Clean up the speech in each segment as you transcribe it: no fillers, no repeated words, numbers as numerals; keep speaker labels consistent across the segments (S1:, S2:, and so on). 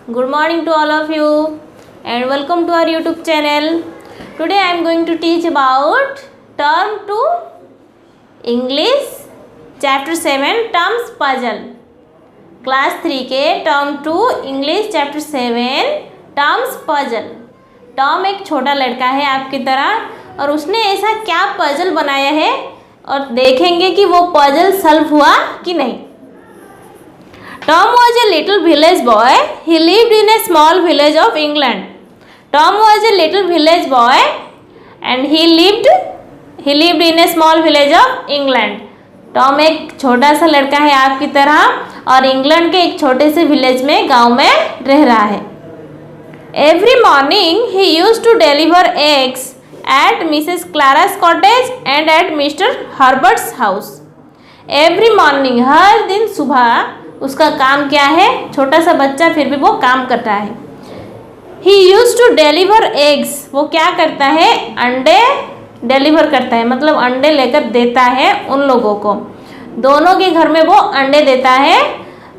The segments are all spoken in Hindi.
S1: Good morning to all of you and welcome to our YouTube channel. Today I am going to teach about Term 2 English Chapter 7 Terms Puzzle. Class 3 के Term 2 English Chapter 7 Terms Puzzle. Tom एक छोटा लड़का है आपकी तरह और उसने ऐसा क्या पजल बनाया है और देखेंगे कि वो पजल सॉल्व हुआ कि नहीं. Tom was a little village boy. He lived in a small village of England. Tom was a little village boy and he lived in a small village of England. Tom एक छोटा सा लड़का है आपकी तरह और इंग्लैंड के एक छोटे से विलेज में गांव में रह रहा है. Every morning he used to deliver eggs at Mrs. Clara's cottage and at Mr. Herbert's house. Every morning हर दिन सुबह उसका काम क्या है, छोटा सा बच्चा फिर भी वो काम करता है. He used to deliver eggs. वो क्या करता है, अंडे डिलीवर करता है, मतलब अंडे लेकर देता है उन लोगों को. दोनों के घर में वो अंडे देता है.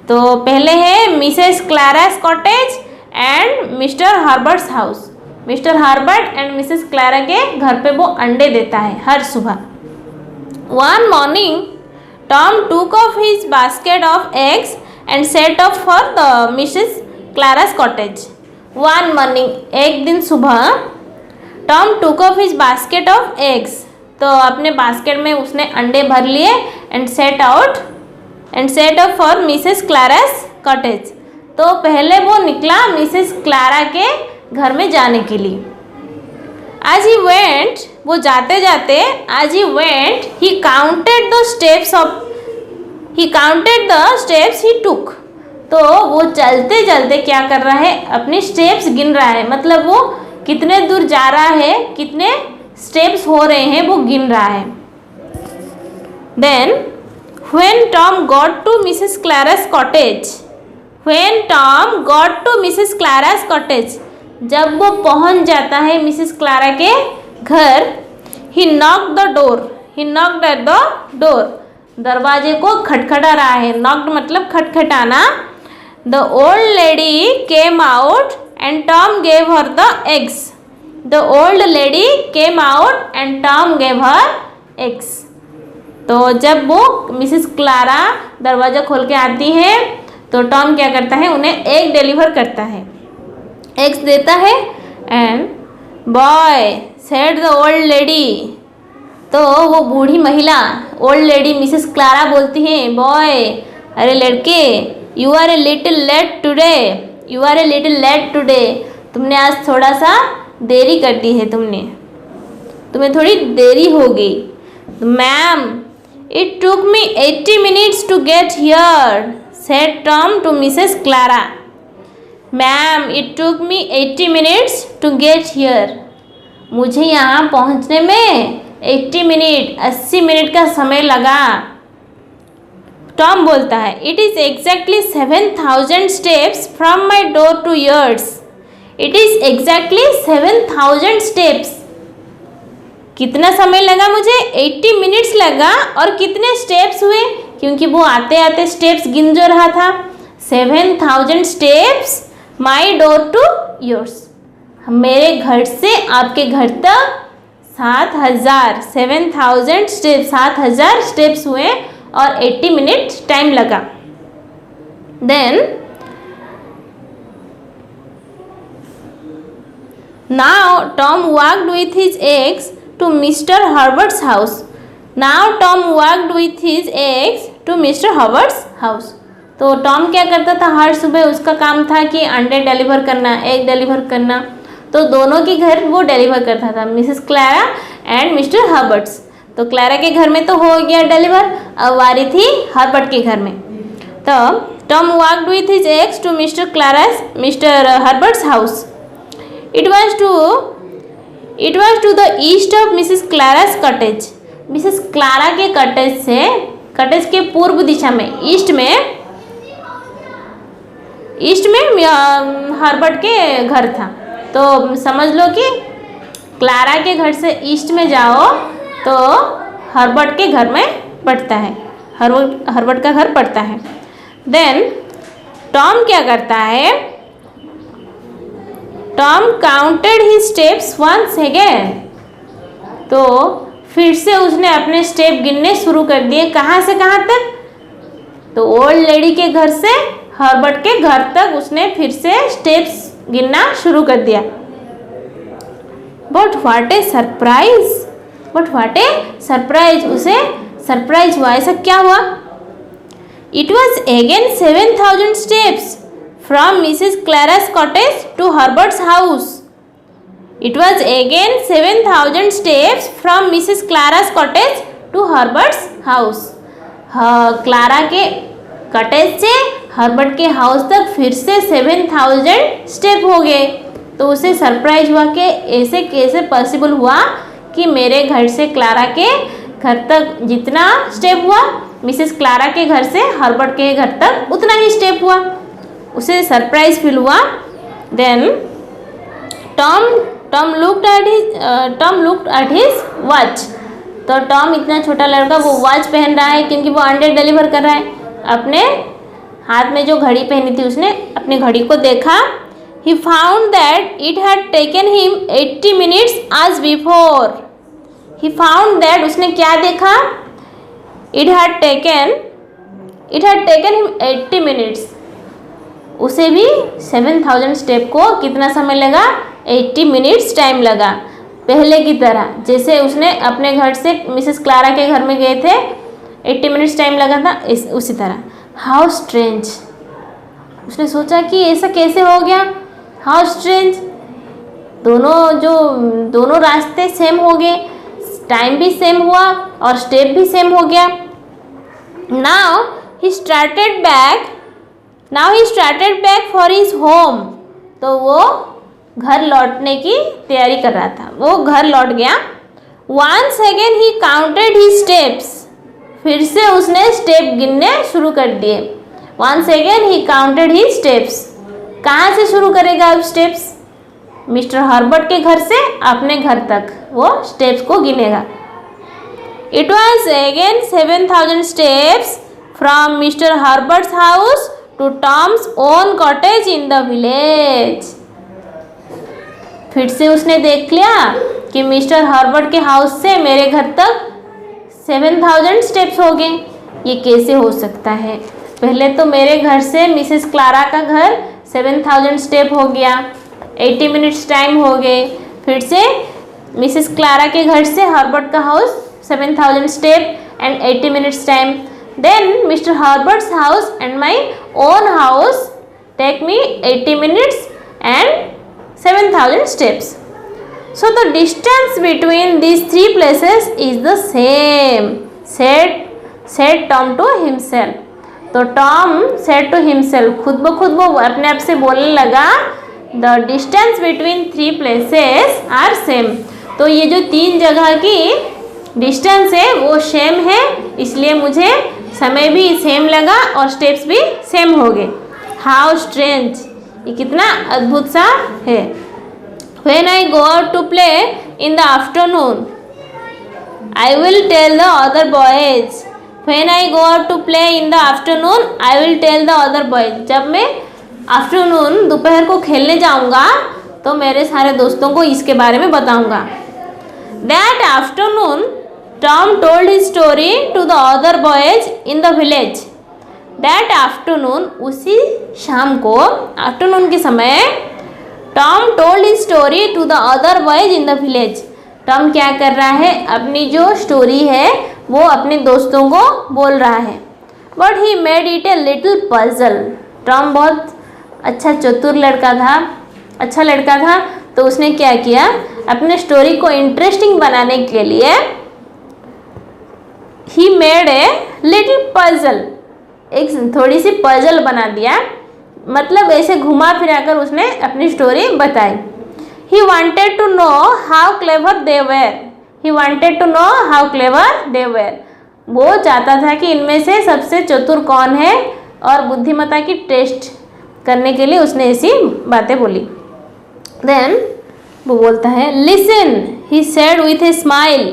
S1: तो पहले है Mrs Clara's cottage and Mr Herbert's house. Mr Herbert and Mrs Clara के घर पे वो अंडे देता है हर सुबह. One morning Tom took off his basket of eggs and set off for the Mrs. Clara's cottage. One morning, एक दिन सुबह Tom took off his basket of eggs. तो अपने बास्केट में उसने अंडे भर लिए and set off for Mrs. Clara's cottage. तो पहले वो निकला मिसेस क्लारा के घर में जाने के लिए. As he went, वो जाते जाते as he went, he counted the steps he took. तो वो चलते चलते क्या कर रहा है, अपने स्टेप्स गिन रहा है, मतलब वो कितने दूर जा रहा है, कितने स्टेप्स हो रहे हैं वो गिन रहा है. Then when Tom got to Mrs. Clara's cottage, जब वो पहुंच जाता है मिसेस क्लारा के घर, he knocked at the door. दरवाजे को खटखटा रहा है. knocked मतलब खटखटाना. The old lady came out and Tom gave her the eggs. The old lady came out and Tom gave her eggs. तो जब वो मिसेस क्लारा दरवाज़ा खोल के आती है तो टॉम क्या करता है, उन्हें एग डिलीवर करता है, एग्स देता है. And boy said the old lady. तो वो बूढ़ी महिला ओल्ड लेडी मिसेस क्लारा बोलती है, बॉय अरे लड़के, you are a little late today. तुमने आज थोड़ा सा देरी कर दी है, तुम्हें थोड़ी देरी हो गई. Ma'am it took me 80 minutes to get here, said Tom to Mrs. Clara. Ma'am it took me 80 minutes to get here. मुझे यहाँ पहुँचने में 80 मिनट का समय लगा. टॉम बोलता है, it is exactly 7,000 steps from my door to yours. It is exactly 7,000 steps. कितना समय लगा मुझे, 80 minutes लगा. और कितने स्टेप्स हुए, क्योंकि वो आते आते स्टेप्स गिन जो रहा था. 7,000 steps my door to yours. मेरे घर से आपके घर तक 7,000 स्टेप्स, 7,000 स्टेप्स हुए और 80 मिनट टाइम लगा. Then now Tom walked with his eggs to mister Herbert's house. तो टॉम क्या करता था, हर सुबह उसका काम था कि अंडे डिलीवर करना, एग डिलीवर करना. तो दोनों के घर वो डिलीवर करता था, Mrs Clara and Mr Herbert's. तो क्लारा के घर में तो हो गया डिलीवर, अब वारी थी हर्बर्ट के घर में. तो Tom walked with his eggs to mister Herbert's house. It was to the east of Mrs Clara's cottage. Mrs Clara के कॉटेज के पूर्व दिशा में, ईस्ट में हर्बर्ट के घर था. तो समझ लो कि क्लारा के घर से ईस्ट में जाओ तो हर्बर्ट के घर में पड़ता है, हर्बर्ट का घर पड़ता है. देन टॉम क्या करता है, Tom counted he steps once again. तो फिर से उसने अपने स्टेप गिनने शुरू कर दिए। कहाँ से कहाँ तक? तो ओल्ड लेडी के घर से हर्बर्ट के घर तक उसने फिर से स्टेप्स गिनना शुरू कर दिया। But what a surprise, but what a surprise, उसे सरप्राइज हुआ। ऐसा क्या हुआ? It was again 7,000 steps from Mrs Clara's cottage to Herbert's house. It was again 7,000 steps from Mrs. Clara's cottage to Herbert's house. Clara के कॉटेज से हर्बर्ट के हाउस तक फिर से 7,000 स्टेप हो गए। तो उसे सरप्राइज हुआ कि ऐसे कैसे पॉसिबल हुआ कि मेरे घर से क्लारा के घर तक जितना स्टेप हुआ, मिसेस क्लारा के घर से हर्बर्ट के घर तक उतना ही स्टेप हुआ। उसे सरप्राइज फील हुआ। Then Tom looked at his watch. तो टॉम इतना छोटा लड़का वो वॉच पहन रहा है क्योंकि वो अंडे डिलीवर कर रहा है। अपने हाथ में जो घड़ी पहनी थी उसने अपनी घड़ी को देखा। He found that it had taken him 80 minutes as before. He found that उसने क्या देखा? It had taken him 80 minutes. उसे भी 7,000 स्टेप को कितना समय लगा? 80 मिनट्स टाइम लगा। पहले की तरह जैसे उसने अपने घर से मिसेस क्लारा के घर में गए थे 80 मिनट्स टाइम लगा था, उसी तरह। हाउ स्ट्रेंज, उसने सोचा कि ऐसा कैसे हो गया? हाउ स्ट्रेंज, दोनों रास्ते सेम हो गए, टाइम भी सेम हुआ और स्टेप भी सेम हो गया। Now he started back for his home. तो वो घर लौटने की तैयारी कर रहा था, वो घर लौट गया। Once again he counted he steps. फिर से उसने स्टेप गिनने शुरू कर दिए। Once again he counted he steps. कहाँ से शुरू करेगा अब स्टेप्स? मिस्टर हर्बर्ट के घर से अपने घर तक वो स्टेप्स को गिनेगा। It was again 7,000 steps from Mr Herbert's house to Tom's own cottage in the village. फिर से उसने देख लिया कि मिस्टर हर्बर्ट के हाउस से मेरे घर तक 7,000 स्टेप्स हो गए। ये कैसे हो सकता है? पहले तो मेरे घर से मिसेस क्लारा का घर 7,000 स्टेप हो गया, 80 मिनट्स टाइम हो गए। फिर से मिसेस क्लारा के घर से हर्बर्ट का house 7,000 step and 80 minutes time. Then mister Herbert's house and my own house take me 80 minutes and 7,000 steps. So the distance between these three places is the same, said Tom to himself. तो Tom said to himself, खुद ब खुद वो अपने आप से बोलने लगा, the distance between three places are same. तो ये जो 3 जगह की डिस्टेंस है वो सेम है, इसलिए मुझे समय भी सेम लगा और स्टेप्स भी सेम हो गए। हाउ स्ट्रेंज, ये कितना अद्भुत सा है। When I go out to play in the afternoon, I will tell the other boys. When I go out to play in the afternoon, I will tell the other boys. जब मैं आफ्टरनून दोपहर को खेलने जाऊंगा तो मेरे सारे दोस्तों को इसके बारे में बताऊंगा। That afternoon, Tom told his story to the other boys in the village. That afternoon, उसी शाम को, आफ्टरनून के समय, Tom told his story to the other boys in the village. Tom क्या कर रहा है? अपनी जो स्टोरी है वो अपने दोस्तों को बोल रहा है। But he made it a little puzzle. Tom बहुत चतुर लड़का था, अच्छा लड़का था। तो उसने क्या किया? अपने स्टोरी को इंटरेस्टिंग बनाने के लिए he made a little puzzle, एक थोड़ी सी पजल बना दिया। मतलब ऐसे घुमा फिरा कर उसने अपनी स्टोरी बताई। He wanted to know how clever they were. He wanted to know how clever they were. वो चाहता था कि इनमें से सबसे चतुर कौन है और बुद्धिमत्ता की टेस्ट करने के लिए उसने ऐसी बातें बोली। देन वो बोलता है, listen, he said with a smile.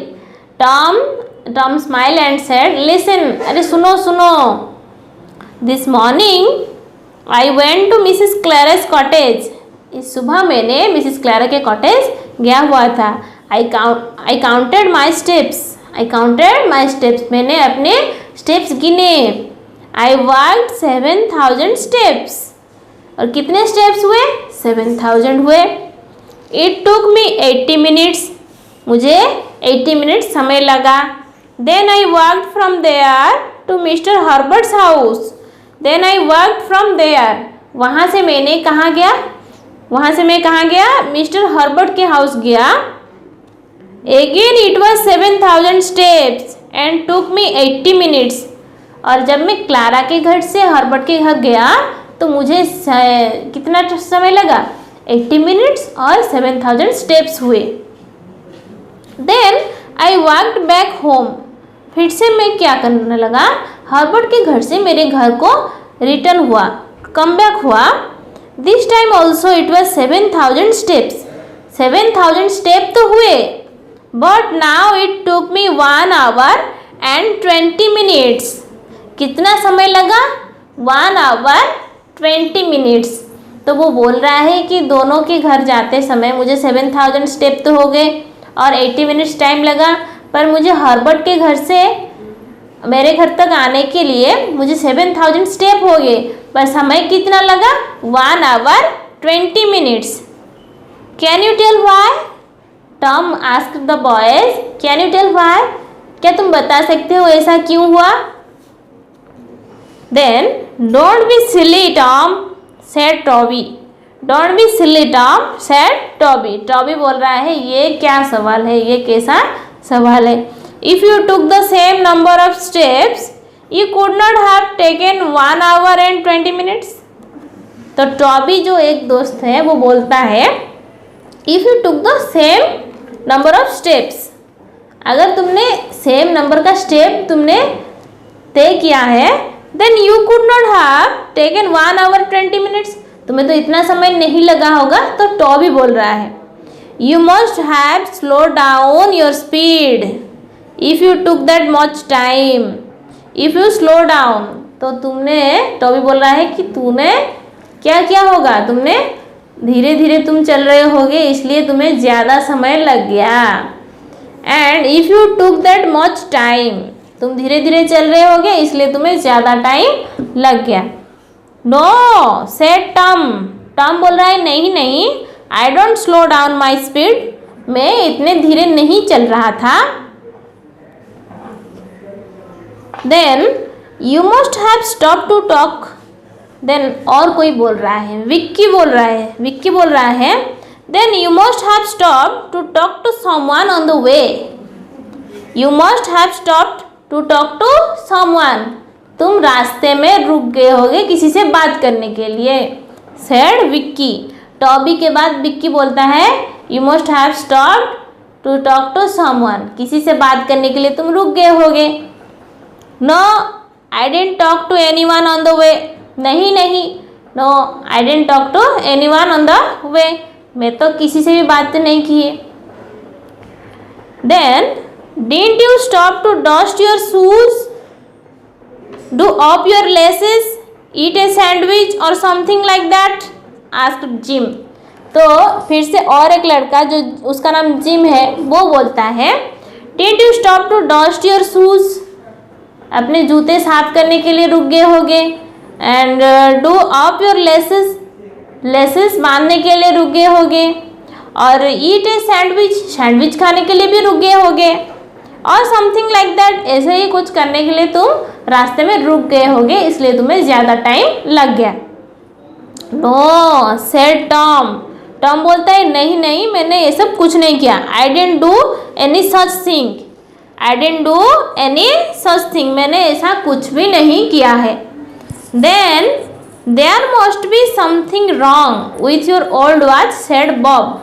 S1: Tom smile and said, listen, अरे सुनो सुनो। This morning I went to Mrs. Clara's cottage. इस सुबह मैंने मिसिस क्लारा के कॉटेज गया हुआ था। आई काउंटेड माई स्टेप्स, मैंने अपने स्टेप्स गिने। आई वॉक्ड 7000 स्टेप्स, और कितने स्टेप्स हुए? 7000 हुए। इट टुक मी 80 मिनट्स, मुझे 80 मिनट समय लगा। Then I walked from there to mister Herbert's house, then I walked from there, वहाँ से मैंने कहाँ गया? वहाँ से मैं कहाँ गया? मिस्टर हर्बर्ट के हाउस गया। Again it was 7000 steps and took me 80 minutes, और जब मैं क्लारा के घर से हर्बर्ट के घर गया तो मुझे कितना समय लगा? 80 मिनट्स और 7000 स्टेप्स हुए। Then I walked back home, फिर से मैं क्या करने लगा? हर्बर्ट के घर से मेरे घर को रिटर्न हुआ, कम बैक हुआ। This time also it was 7000 steps, 7000 step तो हुए, but now it took me 1 hour and 20 minutes, कितना समय लगा? 1 hour 20 minutes। तो वो बोल रहा है कि दोनों के घर जाते समय मुझे 7000 स्टेप तो हो गए और 80 मिनट्स टाइम लगा, पर मुझे हर्बर्ट के घर से मेरे घर तक आने के लिए मुझे 7000 स्टेप हो गए, पर समय कितना लगा? 1 hour 20 minutes। Can you tell why? Tom asked the boys, can you tell why? क्या तुम बता सकते हो ऐसा क्यों हुआ? Then don't be silly Tom said Toby, don't be silly Tom said Toby. Toby बोल रहा है ये क्या सवाल है, ये कैसा सवाल है? If you took the same number of steps you could not have taken 1 hour and 20 minutes। तो टॉबी जो एक दोस्त है वो बोलता है if you took the same number of steps, अगर तुमने सेम नंबर का स्टेप तुमने तय किया है, then you could not have taken 1 hour 20 minutes, तुम्हें तो इतना समय नहीं लगा होगा। तो टॉबी बोल रहा है you must have slow down your speed if you took that much time, if you slow down. तो तुमने, टॉबी बोल रहा है कि तूने क्या किया होगा? तुमने धीरे धीरे तुम चल रहे होगे इसलिए तुम्हें ज़्यादा समय लग गया। And if you took that much time, तुम धीरे धीरे चल रहे होगे इसलिए तुम्हें ज़्यादा टाइम लग गया। नो सेड टॉम, टॉम बोल रहा है नहीं नहीं, I don't slow down my speed, मैं इतने धीरे नहीं चल रहा था। Then you must have stop to talk, then और कोई बोल रहा है, विक्की बोल रहा है then you must have stop to talk to someone on the way, you must have stop to talk to someone, तुम रास्ते में रुक गए होगे किसी से बात करने के लिए। सेड विक्की, टॉबी के बाद विक्की बोलता है you must have stop to talk to someone, किसी से बात करने के लिए तुम रुक गए होगे। No I didn't talk to anyone on the way, नहीं नहीं, no I didn't talk to anyone on the way, मैं तो किसी से भी बात नहीं की है। Then didn't you stop to dust your shoes, do off your laces, eat a sandwich और something like that, asked Jim. तो फिर से और एक लड़का जो उसका नाम जिम है वो बोलता है didn't you stop to dust your shoes, अपने जूते साफ करने के लिए रुक गए होगे। And do off your laces, laces बांधने के लिए रुक गए होगे। और ईट ए सैंडविच, सैंडविच खाने के लिए भी रुक गए होगे। और समथिंग लाइक दैट, ऐसे ही कुछ करने के लिए तुम रास्ते में रुक गए होगे इसलिए तुम्हें ज़्यादा टाइम लग गया। नो सेड टॉम, टॉम बोलता है नहीं नहीं, मैंने ये सब कुछ नहीं किया। I didn't do any such thing, I didn't do any such thing, मैंने ऐसा कुछ भी नहीं किया है। Then there must be something wrong with your old watch, said Bob.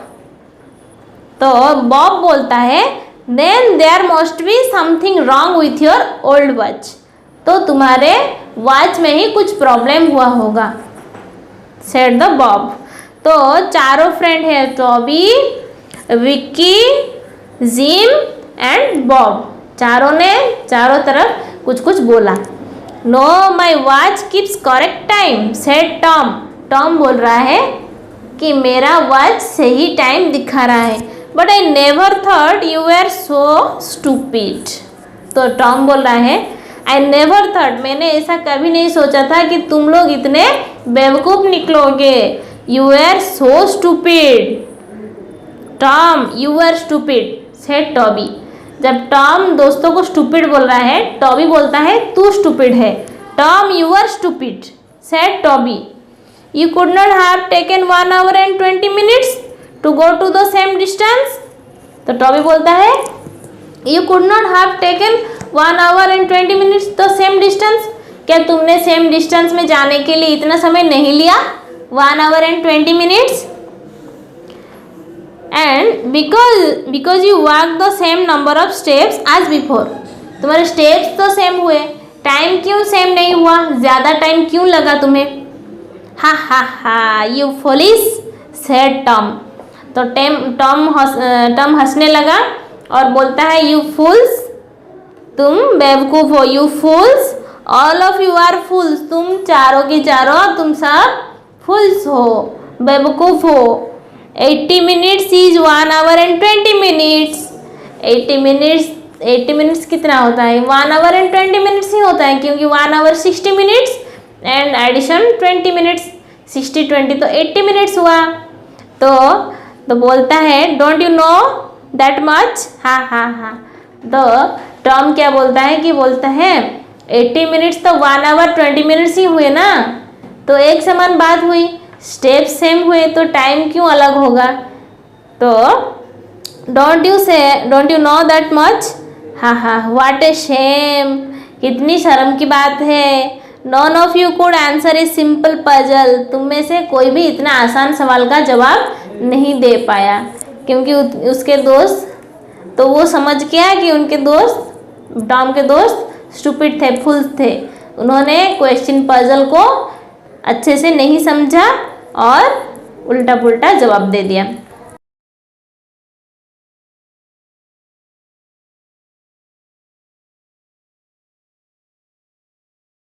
S1: तो बॉब बोलता है then there must be something wrong with your old watch, तो तुम्हारे वॉच में ही कुछ प्रॉब्लम हुआ होगा, सेड द बॉब। तो चारों फ्रेंड है, Toby, Vicky, gym and Bob, चारों ने चारों तरफ कुछ कुछ बोला। Know my watch keeps correct time, said Tom. Tom बोल रहा है कि मेरा वॉच सही टाइम दिखा रहा है, but I never thought you are so stupid. तो टॉम बोल रहा है आई नेवर थॉट, मैंने ऐसा कभी नहीं सोचा था कि तुम लोग इतने बेवकूफ़ निकलोगे। You are so stupid Tom, you are stupid said Toby. जब टॉम दोस्तों को स्टूपिड बोल रहा है, टॉबी बोलता है तू स्टूपिड है। Tom you are stupid said Toby. You could not have taken 1 hour and 20 minutes to go to the same distance. तो टॉबी बोलता है you could not have taken 1 hour and 20 minutes the same distance. क्या तुमने सेम डिस्टेंस में जाने के लिए इतना समय नहीं लिया 1 hour and 20 minutes? And because you walk the same number of steps as before, तुम्हारे स्टेप्स तो सेम हुए, टाइम क्यों सेम नहीं हुआ, ज़्यादा टाइम क्यों लगा तुम्हें? हा हा हा यू फॉलिश सेड टॉम। तो टॉम हंसने लगा और बोलता है यू फूल्स, तुम बेवकूफ़ हो। You fools, all of you are fools, तुम चारों की चारों तुम सब फूल्स हो, बेवकूफ़ हो। 80 minutes is 1 hour and 20 minutes। 80 minutes कितना होता है? 1 hour and 20 minutes ही होता है, क्योंकि 1 hour 60 minutes and addition 20 minutes, 60 20 तो 80 minutes हुआ। तो बोलता है don't you know that much. हाँ हाँ हाँ। तो टॉम क्या बोलता है कि बोलता है 80 minutes तो 1 hour 20 minutes ही हुए ना, तो एक समान बात हुई, स्टेप सेम हुए तो टाइम क्यों अलग होगा? तो don't you know that much. हाँ हाँ व्हाट ए शेम, कितनी शर्म की बात है। None of you could answer a simple puzzle, तुम में से कोई भी इतना आसान सवाल का जवाब नहीं दे पाया, क्योंकि उसके दोस्त, तो वो समझ गया कि उनके दोस्त, टॉम के दोस्त स्टूपिड थे, फूल्स थे। उन्होंने क्वेश्चन पजल को अच्छे से नहीं समझा और उल्टा पुल्टा जवाब दे दिया।